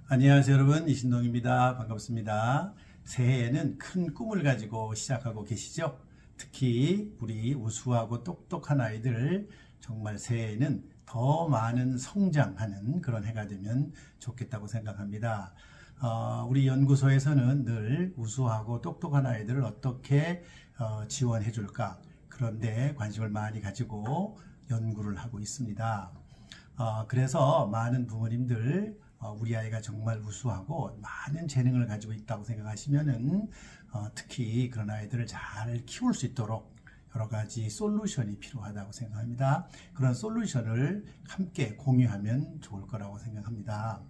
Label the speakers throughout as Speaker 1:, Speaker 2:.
Speaker 1: 안녕하세요 여러분, 이신동입니다. 반갑습니다. 새해에는 큰 꿈을 가지고 시작하고 계시죠? 특히 우리 우수하고 똑똑한 아이들 정말 새해에는 더 많은 성장하는 그런 해가 되면 좋겠다고 생각합니다. 우리 연구소에서는 늘 우수하고 똑똑한 아이들을 어떻게 지원해 줄까, 그런데 관심을 많이 가지고 연구를 하고 있습니다. 그래서 많은 부모님들 우리 아이가 정말 우수하고 많은 재능을 가지고 있다고 생각하시면은 특히 그런 아이들을 잘 키울 수 있도록 여러 가지 솔루션이 필요하다고 생각합니다. 그런 솔루션을 함께 공유하면 좋을 거라고 생각합니다.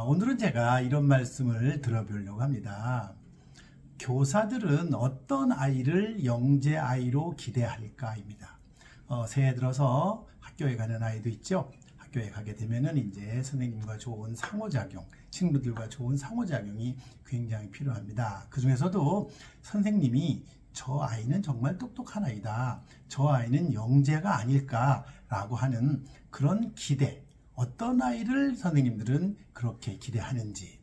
Speaker 1: 오늘은 제가 이런 말씀을 들어보려고 합니다. 교사들은 어떤 아이를 영재 아이로 기대할까입니다. 새해 들어서 학교에 가는 아이도 있죠. 학교에 가게 되면은 이제 선생님과 좋은 상호작용, 친구들과 좋은 상호작용이 굉장히 필요합니다. 그 중에서도 선생님이 저 아이는 정말 똑똑한 아이다, 저 아이는 영재가 아닐까라고 하는 그런 기대, 어떤 아이를 선생님들은 그렇게 기대하는지,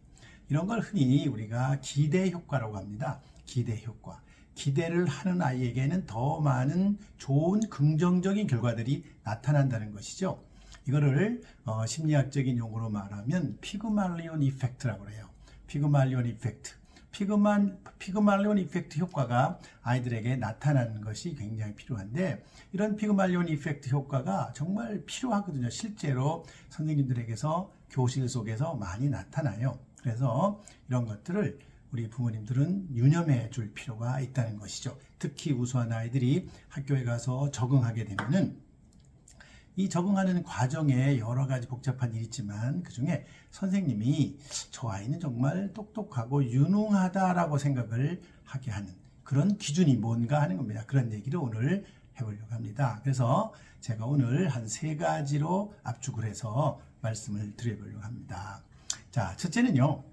Speaker 1: 이런 걸 흔히 우리가 기대 효과라고 합니다. 기대 효과. 기대를 하는 아이에게는 더 많은 좋은 긍정적인 결과들이 나타난다는 것이죠. 이거를 심리학적인 용어로 말하면 피그말리온 이펙트라고 해요. 피그말리온 이펙트. 피그말리온 이펙트 효과가 아이들에게 나타나는 것이 굉장히 필요한데, 이런 피그말리온 이펙트 효과가 정말 필요하거든요. 실제로 선생님들에게서 교실 속에서 많이 나타나요. 그래서 이런 것들을 우리 부모님들은 유념해 줄 필요가 있다는 것이죠. 특히 우수한 아이들이 학교에 가서 적응하게 되면은 이 적응하는 과정에 여러 가지 복잡한 일이 있지만 그 중에 선생님이 저 아이는 정말 똑똑하고 유능하다라고 생각을 하게 하는 그런 기준이 뭔가 하는 겁니다. 그런 얘기를 오늘 해보려고 합니다. 그래서 제가 오늘 한 3가지로 압축을 해서 말씀을 드려보려고 합니다. 자, 첫째는요.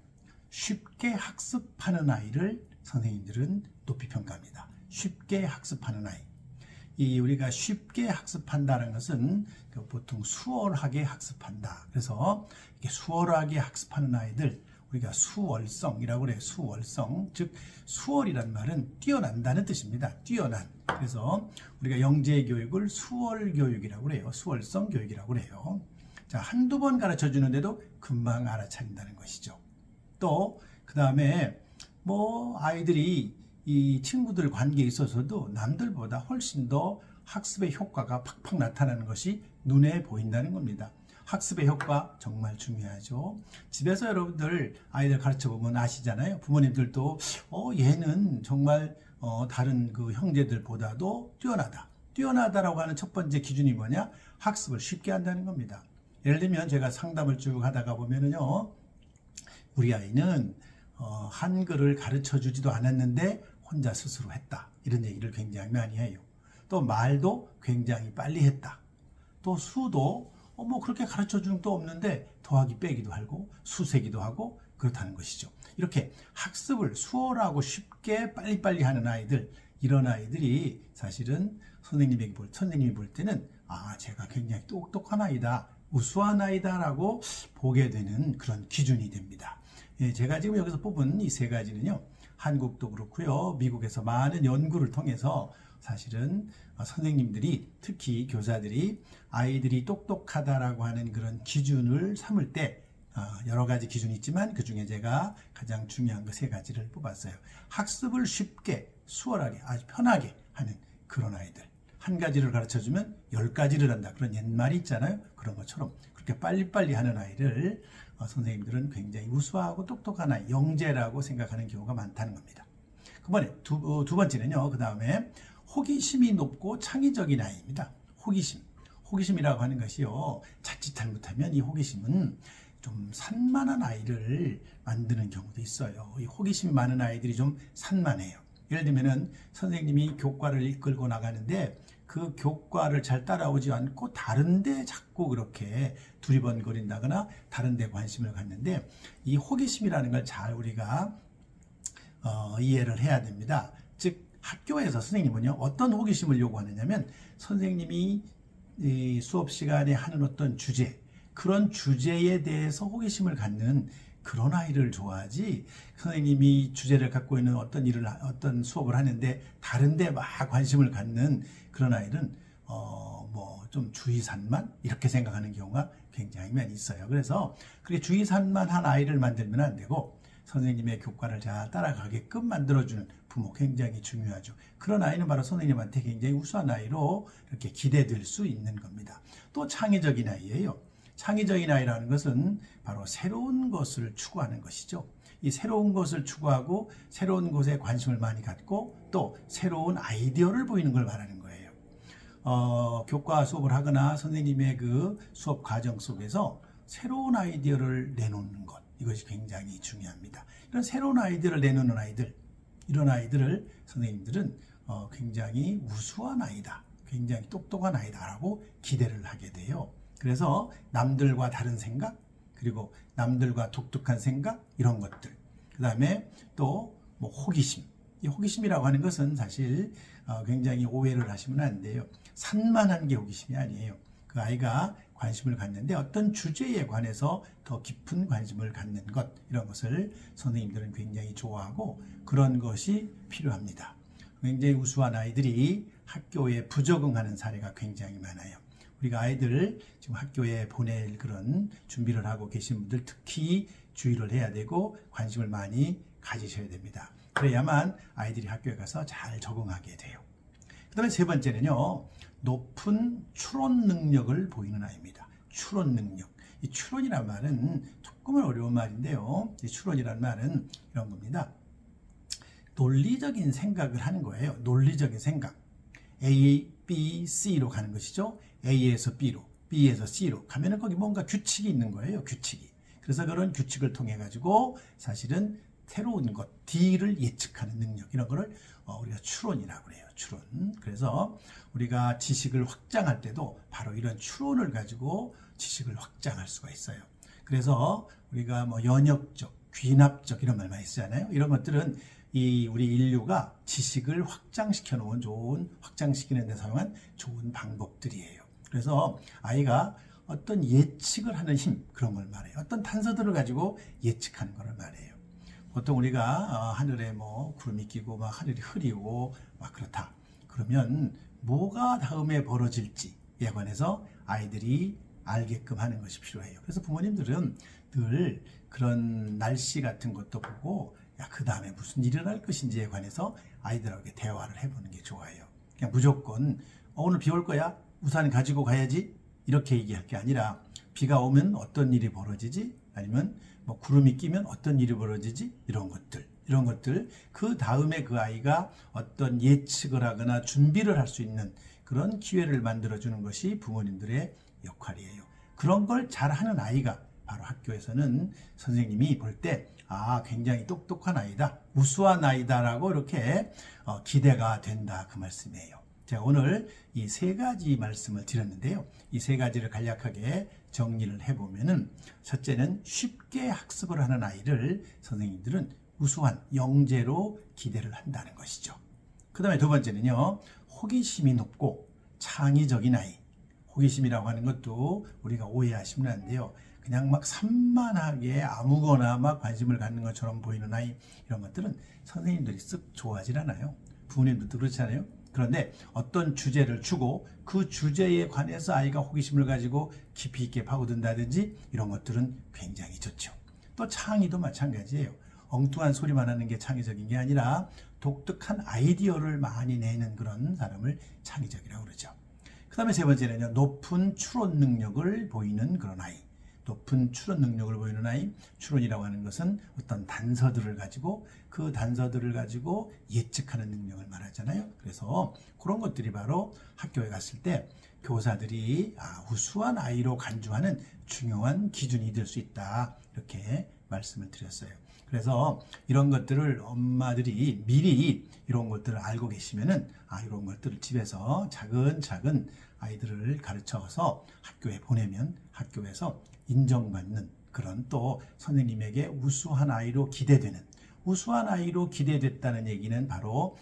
Speaker 1: 쉽게 학습하는 아이를 선생님들은 높이 평가합니다. 쉽게 학습하는 아이. 우리가 쉽게 학습한다는 것은 보통 수월하게 학습한다. 그래서 이렇게 수월하게 학습하는 아이들, 우리가 수월성이라고 그래요. 수월성. 즉, 수월이란 말은 뛰어난다는 뜻입니다. 뛰어난. 그래서 우리가 영재 교육을 수월 교육이라고 그래요. 수월성 교육이라고 그래요. 자, 한두 번 가르쳐 주는데도 금방 알아차린다는 것이죠. 또, 그 다음에 아이들이 이 친구들 관계에 있어서도 남들보다 훨씬 더 학습의 효과가 팍팍 나타나는 것이 눈에 보인다는 겁니다. 학습의 효과 정말 중요하죠. 집에서 여러분들 아이들 가르쳐 보면 아시잖아요. 부모님들도 얘는 정말 다른 그 형제들보다도 뛰어나다. 뛰어나다라고 하는 첫 번째 기준이 뭐냐? 학습을 쉽게 한다는 겁니다. 예를 들면 제가 상담을 쭉 하다가 보면은요, 우리 아이는 한글을 가르쳐 주지도 않았는데 혼자 스스로 했다. 이런 얘기를 굉장히 많이 해요. 또 말도 굉장히 빨리 했다. 또 수도 그렇게 가르쳐 주는 것도 없는데 더하기 빼기도 하고 수세기도 하고 그렇다는 것이죠. 이렇게 학습을 수월하고 쉽게 빨리빨리 하는 아이들, 이런 아이들이 사실은 선생님이 볼 때는 제가 굉장히 똑똑한 아이다, 우수한 아이다라고 보게 되는 그런 기준이 됩니다. 제가 지금 여기서 뽑은 이 3가지는요. 한국도 그렇고요. 미국에서 많은 연구를 통해서 사실은 선생님들이, 특히 교사들이 아이들이 똑똑하다라고 하는 그런 기준을 삼을 때 여러 가지 기준이 있지만 그 중에 제가 가장 중요한 거 3가지를 뽑았어요. 학습을 쉽게, 수월하게, 아주 편하게 하는 그런 아이들. 한 가지를 가르쳐주면 10가지를 한다. 그런 옛말이 있잖아요. 그런 것처럼 그렇게 빨리빨리 하는 아이를 선생님들은 굉장히 우수하고 똑똑한 아이, 영재라고 생각하는 경우가 많다는 겁니다. 그번에 두 번째는요. 그 다음에 호기심이 높고 창의적인 아이입니다. 호기심이라고 하는 것이요. 자칫 잘못하면 이 호기심은 좀 산만한 아이를 만드는 경우도 있어요. 이 호기심이 많은 아이들이 좀 산만해요. 예를 들면은 선생님이 교과를 이끌고 나가는데 그 교과를 잘 따라오지 않고 다른데 자꾸 그렇게 두리번거린다거나 다른데 관심을 갖는데, 이 호기심이라는 걸 잘 우리가 이해를 해야 됩니다. 즉, 학교에서 선생님은요, 어떤 호기심을 요구하느냐면 선생님이 이 수업 시간에 하는 어떤 주제, 그런 주제에 대해서 호기심을 갖는 그런 아이를 좋아하지, 선생님이 주제를 갖고 있는 어떤 수업을 하는데 다른데 막 관심을 갖는 그런 아이는 뭐 좀 주의산만 이렇게 생각하는 경우가 굉장히 많이 있어요. 그래서 그렇게 주의산만한 아이를 만들면 안 되고 선생님의 교과를 잘 따라가게끔 만들어주는 부모 굉장히 중요하죠. 그런 아이는 바로 선생님한테 굉장히 우수한 아이로 이렇게 기대될 수 있는 겁니다. 또 창의적인 아이예요. 창의적인 아이라는 것은 바로 새로운 것을 추구하는 것이죠. 이 새로운 것을 추구하고 새로운 것에 관심을 많이 갖고 또 새로운 아이디어를 보이는 걸 말하는 거예요. 교과 수업을 하거나 선생님의 그 수업 과정 속에서 새로운 아이디어를 내놓는 것, 이것이 굉장히 중요합니다. 이런 새로운 아이디어를 내놓는 아이들, 이런 아이들을 선생님들은 굉장히 우수한 아이다, 굉장히 똑똑한 아이다라고 기대를 하게 돼요. 그래서 남들과 다른 생각, 그리고 남들과 독특한 생각, 이런 것들, 그 다음에 또 뭐 호기심, 이 호기심이라고 하는 것은 사실 굉장히 오해를 하시면 안 돼요. 산만한 게 호기심이 아니에요. 그 아이가 관심을 갖는데 어떤 주제에 관해서 더 깊은 관심을 갖는 것, 이런 것을 선생님들은 굉장히 좋아하고 그런 것이 필요합니다. 굉장히 우수한 아이들이 학교에 부적응하는 사례가 굉장히 많아요. 우리가 아이들 지금 학교에 보낼 그런 준비를 하고 계신 분들 특히 주의를 해야 되고 관심을 많이 가지셔야 됩니다. 그래야만 아이들이 학교에 가서 잘 적응하게 돼요. 그 다음에 세 번째는요, 높은 추론 능력을 보이는 아이입니다. 추론 능력. 이 추론이란 말은 조금은 어려운 말인데요. 이 추론이란 말은 이런 겁니다. 논리적인 생각을 하는 거예요. 논리적인 생각. A, B, C로 가는 것이죠. A에서 B로, B에서 C로 가면은 거기 뭔가 규칙이 있는 거예요. 규칙이. 그래서 그런 규칙을 통해 가지고 사실은 새로운 것, D를 예측하는 능력, 이런 거를 우리가 추론이라고 그래요. 추론. 그래서 우리가 지식을 확장할 때도 바로 이런 추론을 가지고 지식을 확장할 수가 있어요. 그래서 우리가 뭐 연역적, 귀납적 이런 말 많이 쓰잖아요. 이런 것들은 우리 인류가 지식을 확장시켜 놓은 확장시키는 데 사용한 좋은 방법들이에요. 그래서 아이가 어떤 예측을 하는 힘, 그런 걸 말해요. 어떤 단서들을 가지고 예측하는 걸 말해요. 보통 우리가 하늘에 뭐 구름이 끼고 막 하늘이 흐리고 막 그렇다. 그러면 뭐가 다음에 벌어질지에 관해서 아이들이 알게끔 하는 것이 필요해요. 그래서 부모님들은 늘 그런 날씨 같은 것도 보고 그 다음에 무슨 일이 일어날 것인지에 관해서 아이들하고 대화를 해보는 게 좋아요. 그냥 무조건 오늘 비 올 거야? 우산 가지고 가야지? 이렇게 얘기할 게 아니라 비가 오면 어떤 일이 벌어지지? 아니면 뭐 구름이 끼면 어떤 일이 벌어지지? 이런 것들 그 다음에 그 아이가 어떤 예측을 하거나 준비를 할 수 있는 그런 기회를 만들어주는 것이 부모님들의 역할이에요. 그런 걸 잘하는 아이가 바로 학교에서는 선생님이 볼 때 굉장히 똑똑한 아이다, 우수한 아이다라고 이렇게 기대가 된다, 그 말씀이에요. 제가 오늘 이 세 가지 말씀을 드렸는데요. 이 세 가지를 간략하게 정리를 해보면은, 첫째는 쉽게 학습을 하는 아이를 선생님들은 우수한 영재로 기대를 한다는 것이죠. 그 다음에 두 번째는요, 호기심이 높고 창의적인 아이. 호기심이라고 하는 것도 우리가 오해하시면 안 돼요. 그냥 막 산만하게 아무거나 막 관심을 갖는 것처럼 보이는 아이, 이런 것들은 선생님들이 쓱 좋아하지 않아요. 부모님들도 그렇잖아요. 그런데 어떤 주제를 주고 그 주제에 관해서 아이가 호기심을 가지고 깊이 있게 파고든다든지 이런 것들은 굉장히 좋죠. 또 창의도 마찬가지예요. 엉뚱한 소리만 하는 게 창의적인 게 아니라 독특한 아이디어를 많이 내는 그런 사람을 창의적이라고 그러죠. 그 다음에 세 번째는요, 높은 추론 능력을 보이는 그런 아이. 높은 추론 능력을 보이는 아이. 추론이라고 하는 것은 어떤 단서들을 가지고 그 단서들을 가지고 예측하는 능력을 말하잖아요. 그래서 그런 것들이 바로 학교에 갔을 때 교사들이 우수한 아이로 간주하는 중요한 기준이 될 수 있다, 이렇게 말씀을 드렸어요. 그래서 이런 것들을 엄마들이 미리 이런 것들을 알고 계시면은 이런 것들을 집에서 차근차근 아이들을 가르쳐서 학교에 보내면 학교에서 인정받는 그런, 또 선생님에게 우수한 아이로 기대되는, 우수한 아이로 기대됐다는 얘기는 바로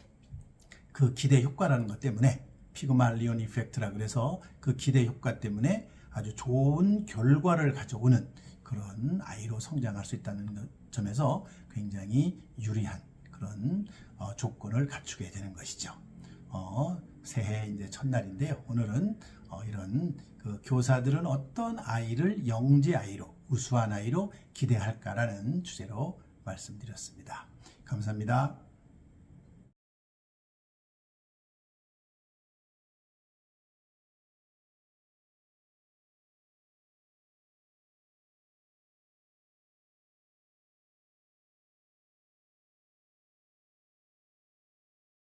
Speaker 1: 그 기대 효과라는 것 때문에, 피그말리온 이펙트라 그래서 그 기대 효과 때문에 아주 좋은 결과를 가져오는 그런 아이로 성장할 수 있다는 점에서 굉장히 유리한 그런 조건을 갖추게 되는 것이죠. 새해 이제 첫날인데요. 오늘은 이런 그 교사들은 어떤 아이를 영재 아이로, 우수한 아이로 기대할까라는 주제로 말씀드렸습니다. 감사합니다.